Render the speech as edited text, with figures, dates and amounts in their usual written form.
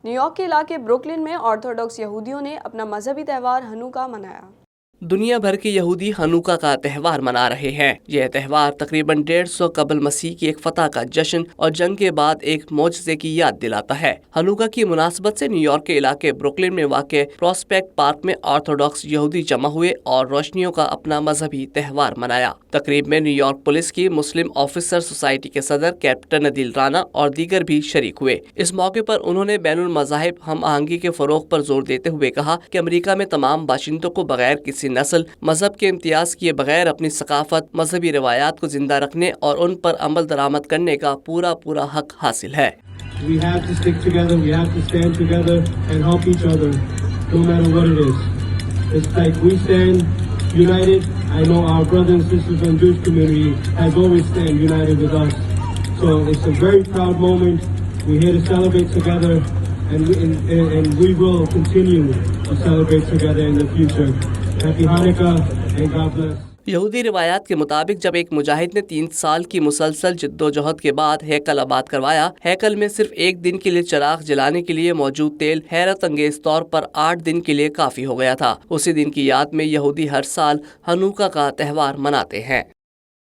New York کے علاقے Brooklyn میں آرتھوڈاکس یہودیوں نے اپنا مذہبی تہوار ہنوکا منایا۔ دنیا بھر کے یہودی ہنوکا کا تہوار منا رہے ہیں۔ یہ تہوار تقریباً 150 قبل مسیح کی ایک فتح کا جشن اور جنگ کے بعد ایک معجزے کی یاد دلاتا ہے۔ ہنوکا کی مناسبت سے نیو یارک کے علاقے بروکلن میں واقع پراسپیکٹ پارک میں آرتھوڈاکس یہودی جمع ہوئے اور روشنیوں کا اپنا مذہبی تہوار منایا۔ تقریب میں نیو یارک پولیس کی مسلم آفیسر سوسائٹی کے صدر کیپٹن عدیل رانا اور دیگر بھی شریک ہوئے۔ اس موقع پر انہوں نے بین المذاہب ہم آہنگی کے فروغ پر زور دیتے ہوئے کہا کہ امریکہ میں تمام باشندوں کو بغیر کسی نسل مذہب کے امتیاز کیے بغیر اپنی ثقافت مذہبی روایات کو زندہ رکھنے اور ان پر عمل درآمد کرنے کا پورا حق حاصل ہے۔ We have to stick together, we have to stand together and help each other no matter what it is. It's like we stand united. I know our brothers and sisters from the Jewish community has always stand united with us. So it's a very proud moment. We're here to celebrate together. And we will continue to celebrate together in the future. Happy Hanukkah and God bless. یہودی روایات کے مطابق جب ایک مجاہد نے 3 سال کی مسلسل جدوجہد کے بعد ہیکل آباد کروایا، ہیکل میں صرف ایک دن کے لیے چراغ جلانے کے لیے موجود تیل حیرت انگیز طور پر 8 دن کے لیے کافی ہو گیا تھا۔ اسی دن کی یاد میں یہودی ہر سال ہنوکا کا تہوار مناتے ہیں۔